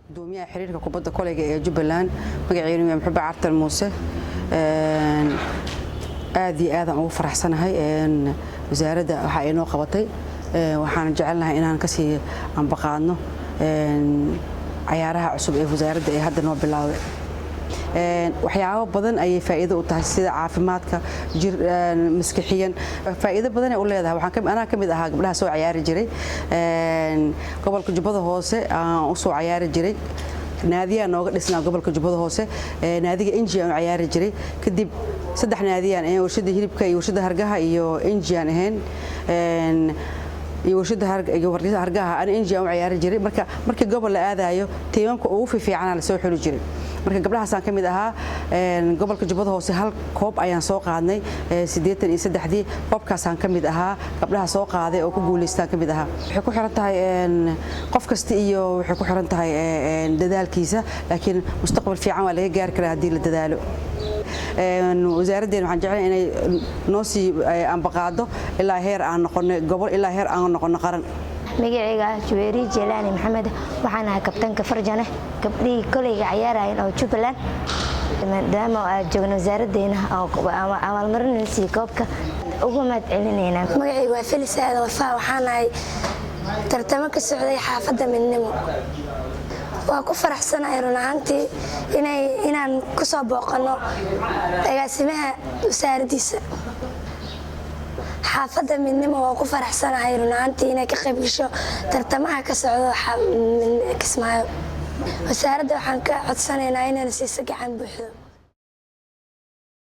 gudoomiyaha xiriirka kubadda kolayga ee Jubbaland magaciisa waa Maxamed Cartan Muuse aad iyo aad aan ugu faraxsanahay wasaaradda waxa ay noo qabatay waxaan jecelnahay inaan ka sii anbaqaadno ciyaaraha cusub ee wasaaradda ay hadda noo bilaawday waxyaabo badan ay faa'iido u tahay sida caafimaadka maskaxiyan faa'iido badan ay u leedahay waxaan kamid ahaa gabdhaha soo ciyaari jiray gobolka Jubbada Hoose aan u soo ciyaari jiray naadiya nooga dhisnaa gobolka Jubbada Hoose naadiga Injian ciyaari jiray kadib saddex naadiyaan ee warshada hilibka iyo warshada hargaha iyo Injian ahayn iyo warshada hargaha aan Injian ciyaari jiray markii gobol la aadayo tiimamka ugu fiican la soo xuli jiray marka gabdhahaas aan kamid ahaa gobolka Jubbada Hoose hal koob ayaan soo qaadnay 83 koobkaas aan kamid ahaa gabdhaha soo qaaday oo ku guuleystaan kamid ahaa waxay ku xiran tahay qof kasta iyo waxay ku xiran tahay dadaalkiisa laakiin mustaqbal fiican waa laga gaari karaa hadii la dadaalo wasaaraddeena waxaan jeclahay inay noo sii anbaqaado ilaa heer aan noqono gobol ilaa heer aan noqono qaran magacayga Juweeri Jeelaani Maxamed waxaan ahay kabtanka Farjane gabdhii kolayga ciyaarayeen oo Jubbaland maadaama aan joogno wasaaraddeena oo abaalmarinaysa koobka ugu mahadcelinayna magacayga waa Felis Aadan Wafaa waxaan ahay tartamo ka socday xaafadda Midnimo waa ku faraxsanahay run ahaantii inaan ku soo booqano agaasimaha wasaaraddiisa xaafadda Midnimo waa ku faraxsanahay run ahaantii inay ka qayb gasho tartamaha ka socdo Kismaayo wasaaradda waxaan ka codsanaynaa inaan siiso gacan buuxdo